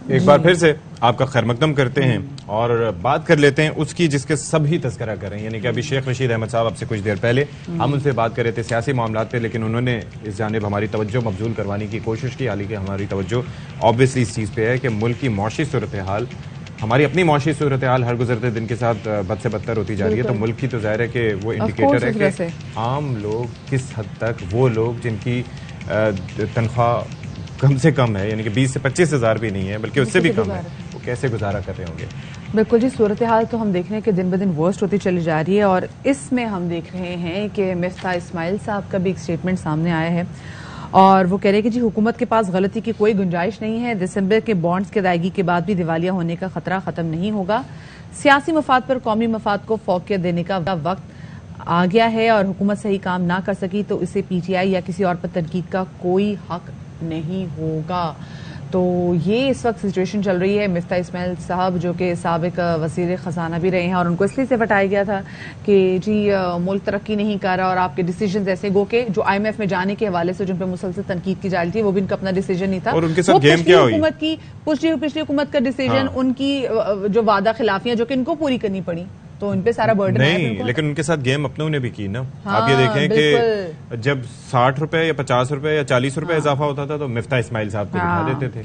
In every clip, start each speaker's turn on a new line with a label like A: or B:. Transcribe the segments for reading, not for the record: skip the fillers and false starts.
A: ایک بار پھر سے آپ کا خیر مقدم کرتے ہیں اور بات کر لیتے ہیں اس کی جس کے سب ہی تذکرہ کریں، یعنی کہ ابھی شیخ رشید احمد صاحب آپ سے کچھ دیر پہلے ہم ان سے بات کر رہے تھے سیاسی معاملات پہ، لیکن انہوں نے اس جانب ہماری توجہ مبذول کروانے کی کوشش کی، حالانکہ ہماری توجہ آبویسلی اس چیز پہ ہے کہ ملک کی معاشی صورتحال، ہماری اپنی معاشی صورتحال ہر گزرتے دن کے ساتھ بد سے بدتر ہوتی جا رہی ہے، تو ملک کی تو ظاہر ہے کہ وہ انڈیکیٹر ہے کہ عام لوگ کس حد تک، وہ لوگ جن کی تنخواہ کم سے کم ہے، یعنی کہ 20 سے 25 ہزار بھی نہیں ہے بلکہ اس سے بھی کم ہے، وہ کیسے گزارا کر رہے ہوں گے؟
B: بالکل جی، صورتحال تو ہم دیکھ رہے ہیں کہ دن بدن ورسٹ ہوتی چلی جا رہی ہے، اور اس میں ہم دیکھ رہے ہیں کہ مفتاح اسماعیل صاحب کا بھی ایک سٹیٹمنٹ سامنے آیا ہے اور وہ کہہ رہے ہیں کہ جی حکومت کے پاس غلطی کی کوئی گنجائش نہیں ہے، دسمبر کے بانڈز کی ادائیگی کے بعد بھی دیوالیہ ہونے کا خطرہ ختم نہیں ہوگا، سیاسی مفاد پر قومی مفاد کو فوقیت دینے کا وقت آ گیا ہے اور حکومت صحیح کام نہ کر سکی تو اسے پی ٹی آئی یا کسی اور پر تنقید کا کوئی حق نہیں ہوگا۔ تو یہ اس وقت سچویشن چل رہی ہے۔ مفتاح اسماعیل صاحب جو کہ سابق وزیر خزانہ بھی رہے ہیں اور ان کو اس لیے سے ہٹایا گیا تھا کہ جی ملک ترقی نہیں کر رہا اور آپ کے ڈیسیجنز ایسے گو کہ جو آئی ایم ایف میں جانے کے حوالے سے جن پہ مسلسل تنقید کی جا رہی تھی وہ بھی ان کا اپنا ڈیسیجن نہیں تھا،
A: اور ان کے ساتھ گیم کیا ہوئی؟
B: حکومت کی پچھلی حکومت کا ڈیسیجن، ان کی جو وعدہ خلافیاں جو کہ ان کو پوری کرنی پڑی تو ان پہ سارا برڈن
A: نہیں، لیکن ان کے ساتھ گیم اپنوں نے بھی کی نا۔ آپ یہ دیکھیں کہ جب 60 روپے یا 50 روپے یا 40 روپے اضافہ ہوتا تھا تو مفتاح اسماعیل صاحب کو دکھا دیتے تھے،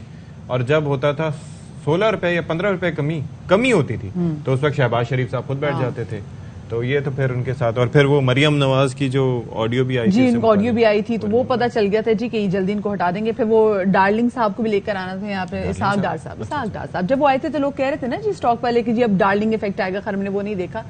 A: اور جب ہوتا تھا 16 روپے یا 15 روپے کمی ہوتی تھی تو اس وقت شہباز شریف صاحب خود بیٹھ جاتے تھے۔ تو یہ تو پھر ان کے ساتھ، اور پھر وہ مریم نواز کی جو آڈیو بھی آئی تھی،
B: جی ان کو آڈیو بھی آئی تھی تو وہ پتا چل گیا تھا جی کہ جلدی ان کو ہٹا دیں گے۔ پھر وہ ڈارلنگ صاحب کو بھی لے کر آنا تھا یہاں پہ، اسحاق ڈار صاحب جب وہ آئے تھے تو لوگ کہہ رہے تھے نا جی اسٹاک والے کہ جی اب ڈارلنگ افیکٹ آئے گا، خیر ہم نے وہ نہیں دیکھا۔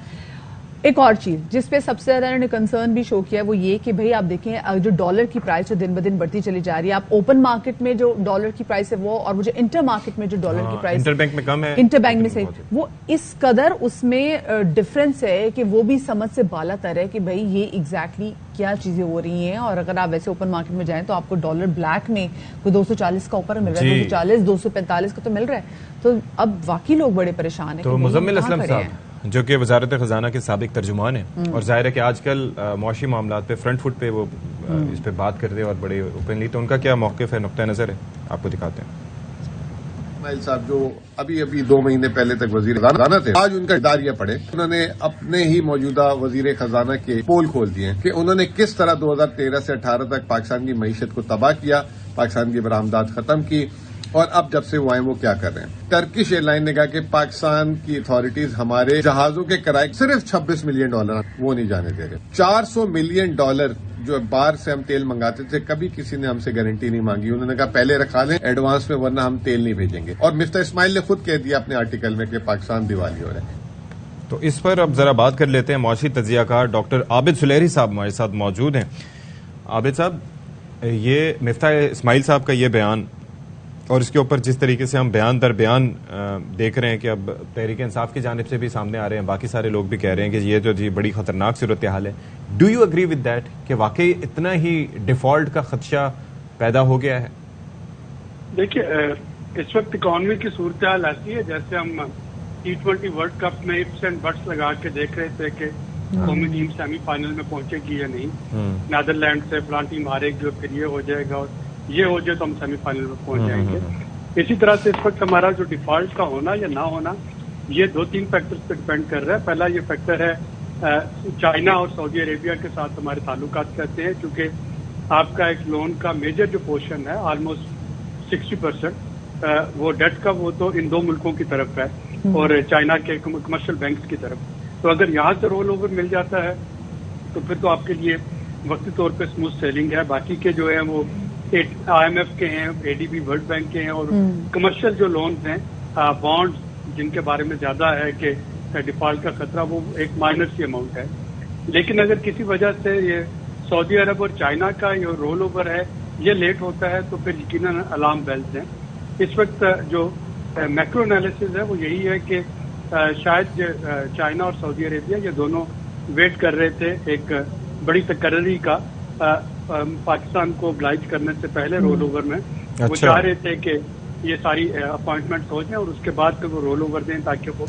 B: ایک اور چیز جس پہ سب سے زیادہ انہوں نے کنسرن بھی شو کیا ہے وہ یہ کہ بھئی آپ دیکھیں جو ڈالر کی پرائس جو دن بدن بڑھتی چلی جا رہی ہے، آپ اوپن مارکیٹ میں جو ڈالر کی پرائس ہے وہ، اور وہ جو انٹر مارکیٹ میں جو ڈالر کی پرائس
A: انٹر بینک میں کم ہے،
B: انٹر بینک میں سے وہ اس قدر اس میں ڈفرنس ہے کہ وہ بھی سمجھ سے بالا تر ہے کہ بھئی یہ ایگزیکٹلی کیا چیزیں ہو رہی ہیں۔ اور اگر آپ ویسے اوپن مارکیٹ میں جائیں تو آپ کو ڈالر بلیک میں کوئی 240 کا اوپر مل رہا ہے، 240 245 کا تو مل رہا ہے، تو اب واقعی لوگ بڑے پریشان ہیں۔
A: تو مزمل اسلم صاحب جو کہ وزارت خزانہ کے سابق ترجمان ہیں اور ظاہر ہے کہ آج کل معاشی معاملات پہ فرنٹ فٹ پہ وہ اس پہ بات کرتے ہیں اور بڑے اوپنلی، تو ان کا کیا موقف ہے، نقطہ نظر ہے، آپ کو دکھاتے ہیں۔
C: اسماعیل صاحب جو ابھی 2 مہینے پہلے تک وزیر خزانہ تھے، آج ان کا اداریہ پڑے، انہوں نے اپنے ہی موجودہ وزیر خزانہ کے پول کھول دیے کہ انہوں نے کس طرح 2013 سے 18 تک پاکستان کی معیشت کو تباہ کیا، پاکستان کی برآمدات ختم کی، اور اب جب سے وہ آئے وہ کیا کر رہے ہیں۔ ٹرکش ایئر لائن نے کہا کہ پاکستان کی اتھارٹیز ہمارے جہازوں کے کرائے صرف $26 ملین وہ نہیں جانے دے رہے۔ $400 ملین جو باہر سے ہم تیل منگاتے تھے کبھی کسی نے ہم سے گارنٹی نہیں مانگی، انہوں نے کہا پہلے رکھا لیں ایڈوانس میں ورنہ ہم تیل نہیں بھیجیں گے، اور مفتاح اسماعیل نے خود کہہ دیا اپنے آرٹیکل میں کہ پاکستان دیوالی ہو رہا ہے۔
A: تو اس پر اب ذرا بات کر لیتے ہیں، معاشی تجزیہ کار ڈاکٹر عابد سلیری صاحب ہمارے ساتھ موجود ہیں۔ عابد صاحب، یہ مفتاح اسماعیل صاحب کا یہ بیان اور اس کے اوپر جس طریقے سے ہم بیان در بیان دیکھ رہے ہیں کہ اب تحریک انصاف کی جانب سے بھی سامنے آ رہے ہیں، باقی سارے لوگ بھی کہہ رہے ہیں کہ یہ جو جی بڑی خطرناک صورتحال ہے، do you agree with that کہ واقعی اتنا ہی ڈیفالٹ کا خدشہ پیدا ہو گیا ہے؟
D: دیکھیے اس وقت اکانومی کی صورتحال ایسی ہے جیسے ہم T20 ورلڈ کپ میں اپس اینڈ بٹس لگا کے دیکھ رہے تھے کہ قومی ٹیم سیمی فائنل میں پہنچے گی یا نہیں، نیدرلینڈ سے فلان ٹیم ہارے گی اور پھر یہ ہو جائے گا اور یہ ہو جائے تو ہم سیمی فائنل میں پہنچ جائیں گے۔ اسی طرح سے اس وقت ہمارا جو ڈیفالٹ کا ہونا یا نہ ہونا یہ 2-3 فیکٹرز پہ ڈیپینڈ کر رہا ہے۔ پہلا یہ فیکٹر ہے چائنا اور سعودی عربیہ کے ساتھ ہمارے تعلقات کہتے ہیں، چونکہ آپ کا ایک لون کا میجر جو پورشن ہے آلموسٹ 60% وہ ڈیٹ کا وہ تو ان 2 ملکوں کی طرف ہے اور چائنا کے کمرشل بینکس کی طرف۔ تو اگر یہاں سے رول اوور مل جاتا ہے تو پھر تو آپ کے لیے وقتی طور پہ اسموتھ سیلنگ ہے۔ باقی کے جو ہیں وہ آئی ایم ایف کے ہیں، اے ڈی بی ورلڈ بینک کے ہیں، اور کمرشل جو لونز ہیں بانڈز جن کے بارے میں زیادہ ہے کہ ڈیفالٹ کا خطرہ، وہ ایک مائنر سی اماؤنٹ ہے۔ لیکن اگر کسی وجہ سے یہ سعودی عرب اور چائنا کا یہ رول اوور ہے یہ لیٹ ہوتا ہے تو پھر یقیناً الارم بیلز ہیں۔ اس وقت جو میکرو انالیسز ہے وہ یہی ہے کہ شاید چائنا اور سعودی عربیہ یہ دونوں ویٹ کر رہے تھے ایک بڑی تقرری کا پاکستان کو oblige کرنے سے پہلے رول اوور میں۔ وہ چاہ رہے تھے کہ یہ ساری اپوائنٹمنٹ ہو جائیں اور اس کے بعد پھر وہ رول اوور دیں تاکہ وہ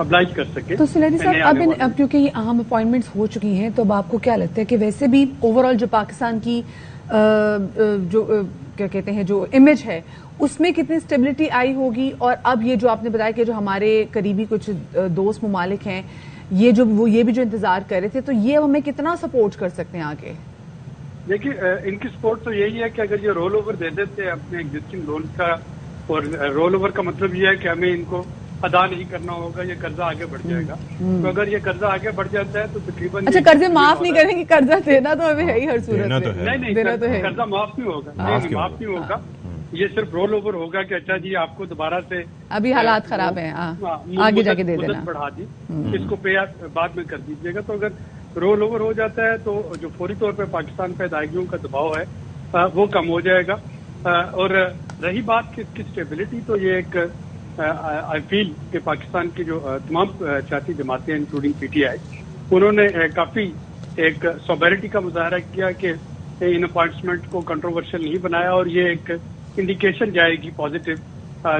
D: oblige کر سکے۔
B: تو سلیری صاحب اب کیونکہ یہ اہم اپوائنٹمنٹس ہو چکی ہیں تو اب آپ کو کیا لگتا ہے کہ ویسے بھی اوور آل جو پاکستان کی جو کیا کہتے ہیں جو امیج ہے اس میں کتنی اسٹیبلٹی آئی ہوگی, اور اب یہ جو آپ نے بتایا کہ جو ہمارے قریبی کچھ دوست ممالک ہیں یہ بھی جو انتظار کر رہے تھے, تو یہ ہمیں کتنا سپورٹ کر سکتے ہیں آگے؟
D: دیکھیے ان کی سپورٹ تو یہی ہے کہ اگر یہ رول اوور دے دیتے ہیں اپنے ایگزسٹنگ لون کا, اور رول اوور کا مطلب یہ ہے کہ ہمیں ان کو ادا نہیں کرنا ہوگا, یہ قرضہ آگے بڑھ جائے گا. تو اگر یہ قرضہ آگے بڑھ جاتا ہے تو تقریباً
B: اچھا قرضے معاف نہیں کریں گے, قرضہ دینا تو ہمیں ہے ہی ہر صورت میں.
D: نہیں, قرضہ معاف نہیں ہوگا, معاف نہیں ہوگا, یہ صرف رول اوور ہوگا کہ اچھا جی آپ کو دوبارہ سے
B: ابھی حالات خراب ہیں آگے جا کے دے دینا,
D: بڑھا دی, اس کو پے بعد میں کر دیجیے گا. تو اگر رول اوور ہو جاتا ہے تو جو فوری طور پہ پاکستان پہ ادائیگیوں کا دباؤ ہے وہ کم ہو جائے گا. اور رہی بات کی اسٹیبلٹی, تو یہ ایک آئی فیل کہ پاکستان کی جو تمام سیاسی جماعتیں انکلوڈنگ پی ٹی آئی, انہوں نے کافی ایک سوبیرٹی کا مظاہرہ کیا کہ ان اپوائنٹمنٹ کو کنٹروورشل نہیں بنایا, اور یہ ایک انڈیکیشن جائے گی پازیٹو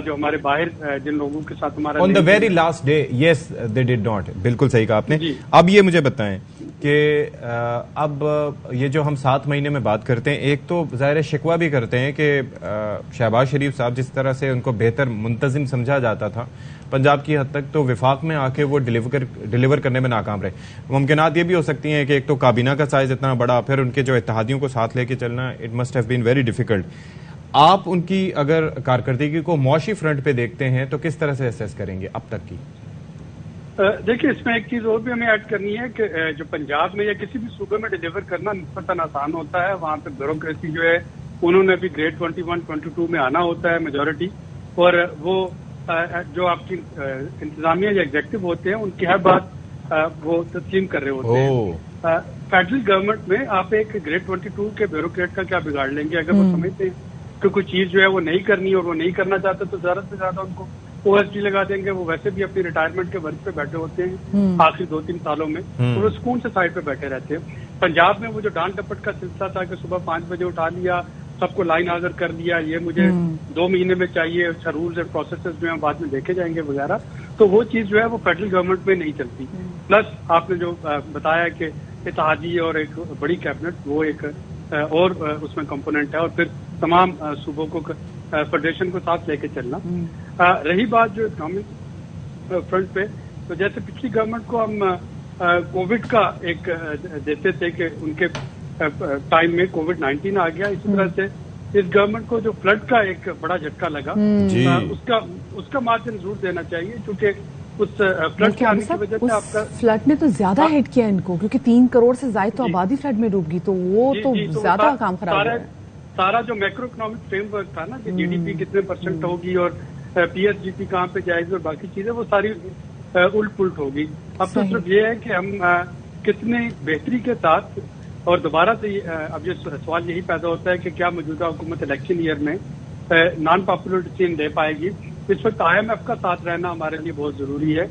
D: جو ہمارے باہر جن لوگوں کے ساتھ ہمارا
A: on the very last day. Yes they did not. بالکل صحیح کہا آپ نے. اب یہ مجھے بتائیں کہ اب یہ جو ہم 7 مہینے میں بات کرتے ہیں, ایک تو ظاہر شکوہ بھی کرتے ہیں کہ شہباز شریف صاحب جس طرح سے ان کو بہتر منتظم سمجھا جاتا تھا پنجاب کی حد تک, تو وفاق میں آ کے وہ ڈیلیور کرنے میں ناکام رہے. ممکنات یہ بھی ہو سکتی ہیں کہ ایک تو کابینہ کا سائز اتنا بڑا, پھر ان کے جو اتحادیوں کو ساتھ لے کے چلنا, it must have been very difficult. آپ ان کی اگر کارکردگی کو معاشی فرنٹ پہ دیکھتے ہیں تو کس طرح سے اسیس کریں گے اب تک کی؟
D: دیکھیے اس میں ایک چیز اور بھی ہمیں ایڈ کرنی ہے کہ جو پنجاب میں یا کسی بھی صوبے میں ڈیلیور کرنا نسبتاً آسان ہوتا ہے. وہاں پہ بیوروکریسی جو ہے انہوں نے بھی گریڈ 21, 22 میں آنا ہوتا ہے میجورٹی, اور وہ جو آپ کی انتظامیہ یا ایگزیکٹو ہوتے ہیں ان کی ہر بات وہ تسلیم کر رہے ہوتے ہیں. فیڈرل گورنمنٹ میں آپ ایک گریڈ 22 کے بیوروکریٹ کا کیا بگاڑ لیں گے؟ اگر وہ سمجھتے ہیں کہ کوئی چیز جو ہے وہ نہیں کرنی اور وہ نہیں کرنا چاہتے تو زیادہ سے زیادہ ان کو او ایس ڈی لگا دیں گے. وہ ویسے بھی اپنی ریٹائرمنٹ کے ورک پہ بیٹھے ہوتے ہیں آخری 2-3 سالوں میں, تو وہ سکون سے سائڈ پہ بیٹھے رہتے ہیں. پنجاب میں وہ جو ڈانٹ ڈپٹ کا سلسلہ تھا کہ صبح 5 بجے اٹھا لیا, سب کو لائن حاضر کر دیا, یہ مجھے 2 مہینے میں چاہیے, اچھا رولز اینڈ پروسیسز جو ہیں بعد میں دیکھے جائیں گے وغیرہ, تو وہ چیز جو ہے وہ فیڈرل گورنمنٹ میں نہیں چلتی. پلس آپ نے جو بتایا کہ اتحادی اور ایک بڑی کیبنٹ, وہ ایک اور اس میں کمپوننٹ ہے, اور پھر تمام صوبوں کو فیڈریشن کو ساتھ لے کے چلنا. رہی بات جو اکنامک فرنٹ پہ, تو جیسے پچھلی گورنمنٹ کو ہم کووڈ کا ایک دیتے تھے کہ ان کے ٹائم میں کووڈ 19 آ گیا, اسی طرح سے اس گورنمنٹ کو جو فلڈ کا ایک بڑا جھٹکا لگا اس کا مارجن ضرور دینا چاہیے, کیونکہ اس فلڈ کے آنے کی وجہ سے آپ کا
B: فلڈ نے تو زیادہ ہٹ کیا ان کو, کیونکہ 3 کروڑ سے زائد تو آبادی فلڈ میں ڈوب گئی, تو وہ تو زیادہ کام خراب ہے.
D: سارا جو میکرو اکنامک فریم ورک تھا نا کہ جی ڈی پی کتنے % ہوگی اور پی ایس جی پی کہاں پہ جائے گی اور باقی چیزیں, وہ ساری الٹ پلٹ ہوگی. اب تو صرف یہ ہے کہ ہم کتنے بہتری کے ساتھ, اور دوبارہ سے اب یہ سوال یہی پیدا ہوتا ہے کہ کیا موجودہ حکومت الیکشن ایئر میں نان پاپولر ڈیسیژن دے پائے گی. اس وقت آئی ایم ایف کا ساتھ رہنا ہمارے لیے بہت ضروری ہے.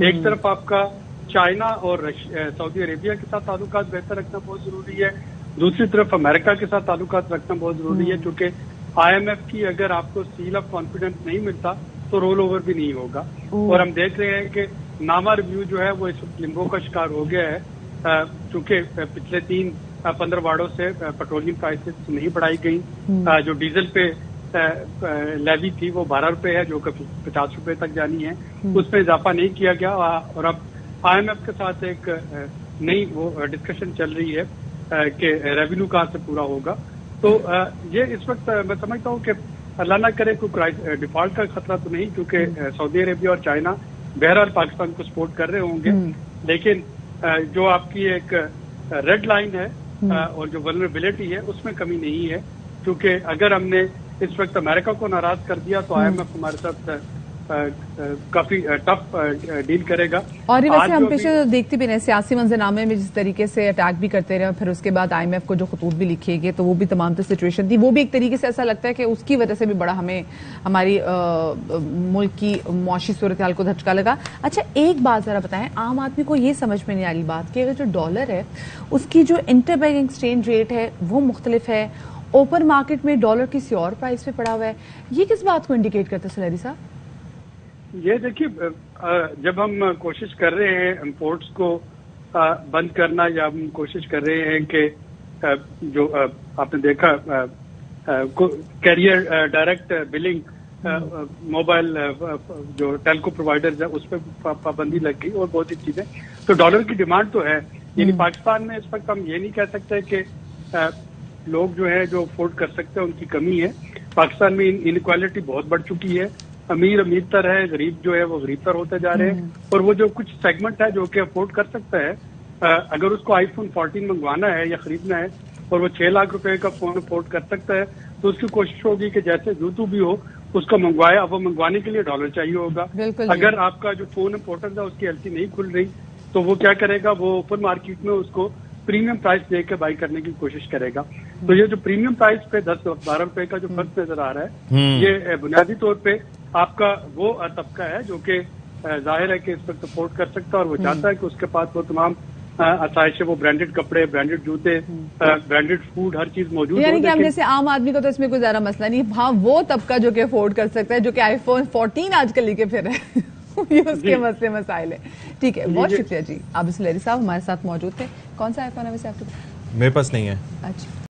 D: ایک طرف آپ کا چائنا اور سعودی عربیہ کے ساتھ تعلقات بہتر رکھنا بہت ضروری ہے, دوسری طرف امریکہ کے ساتھ تعلقات رکھنا بہت ضروری ہے, کیونکہ آئی ایم ایف کی اگر آپ کو سیل آف کانفیڈنس نہیں ملتا تو رول اوور بھی نہیں ہوگا. اور ہم دیکھ رہے ہیں کہ ناما ریویو جو ہے وہ اس وقت لمبو کا شکار ہو گیا ہے, چونکہ پچھلے 15 واڑوں سے پیٹرولیم پرائسز نہیں بڑھائی گئی. جو ڈیزل پہ لیوی تھی وہ 12 روپے ہے, جو کہ 50 روپے تک جانی ہے, اس میں اضافہ نہیں کیا گیا. اور اب آئی ایم ایف کے ساتھ ایک نئی وہ ڈسکشن چل رہی ہے کہ ریونیو کہاں سے پورا ہوگا. تو یہ اس وقت میں سمجھتا ہوں کہ اللہ نہ کرے کوئی ڈیفالٹ کا خطرہ تو نہیں, کیونکہ سعودی عربیہ اور چائنا بہرحال پاکستان کو سپورٹ کر رہے ہوں گے, لیکن جو آپ کی ایک ریڈ لائن ہے اور جو ولنریبلٹی ہے اس میں کمی نہیں ہے, کیونکہ اگر ہم نے اس وقت امریکہ کو ناراض کر دیا تو آئی ایم ایف ہمارے ساتھ کافی ٹف ڈیل کرے گا.
B: اور یہ ویسے ہم پیچھے دیکھتے بھی رہے سیاسی منظرنامے میں جس طریقے سے اٹیک بھی کرتے رہے, پھر اس کے بعد آئی ایم ایف کو جو خطوط بھی لکھے گئے تو وہ بھی تمام تو سچویشن تھی, وہ بھی ایک طریقے سے ایسا لگتا ہے کہ اس کی وجہ سے بھی بڑا ہمیں ہماری ملک کی معاشی صورتحال کو دھچکا لگا. اچھا ایک بات ذرا بتائیں, عام آدمی کو یہ سمجھ میں نہیں آ رہی بات کہ اگر جو ڈالر ہے اس کی جو انٹر بینک ایکسچینج ریٹ ہے وہ مختلف ہے, اوپن مارکیٹ میں ڈالر کسی اور پرائس پہ پڑا ہوا ہے, یہ کس بات کو انڈیکیٹ کرتا ہے سلیری صاحب؟
D: یہ دیکھیے, جب ہم کوشش کر رہے ہیں امپورٹس کو بند کرنا, یا ہم کوشش کر رہے ہیں کہ جو آپ نے دیکھا کیریئر ڈائریکٹ بلنگ موبائل جو ٹیلکو پرووائڈرز ہیں اس پہ پابندی لگ گئی اور بہت سی چیزیں. تو ڈالر کی ڈیمانڈ تو ہے. یعنی پاکستان میں اس وقت ہم یہ نہیں کہہ سکتے کہ لوگ جو ہے جو افورڈ کر سکتے ہیں ان کی کمی ہے. پاکستان میں انیکوالٹی بہت بڑھ چکی ہے. امیر تر ہے, غریب جو ہے وہ غریب تر ہوتے جا رہے ہیں. اور وہ جو کچھ سیگمنٹ ہے جو کہ افورڈ کر سکتا ہے, اگر اس کو آئی فون 14 منگوانا ہے یا خریدنا ہے اور وہ 6 لاکھ روپے کا فون افورڈ کر سکتا ہے تو اس کی کوشش ہوگی کہ جیسے جو بھی ہو اس کو منگوائے. اب وہ منگوانے کے لیے ڈالر چاہیے ہوگا. اگر آپ کا جو فون امپورٹنٹ ہے اس کی ایل سی نہیں کھل رہی تو وہ کیا کرے گا, وہ اوپن مارکیٹ میں اس کو پریمیم پرائز دے کے بائی کرنے کی کوشش کرے گا. تو یہ جو پریمیم پرائز پہ 10-12 روپے کا جو فرق نظر آ رہا ہے یہ بنیادی طور پہ آپ کا وہ طبقہ ہے جو کہ ظاہر ہے کہ اس وقت سپورٹ کر سکتا ہے اور وہ چاہتا ہے کہ اس کے پاس وہ تمام آسائشیں, وہ برانڈیڈ کپڑے, برانڈیڈ جوتے, برانڈیڈ فوڈ, ہر چیز موجود ہے.
B: یعنی کہ ہم جیسے عام آدمی کو تو اس میں کوئی زیادہ مسئلہ نہیں. ہاں وہ طبقہ جو کہ افورڈ کر سکتا ہے, جو کہ آئی فون 14 آج کل لے کے پھر ہے, یہ اس کے مسئلے مسائل ہیں. ٹھیک ہے, بہت شکریہ جی. عابد سلیری صاحب ہمارے ساتھ موجود تھے. کون سا آئی فون ہے ویسے آپ کے پاس؟
A: میرے پاس نہیں ہے.
B: اچھا.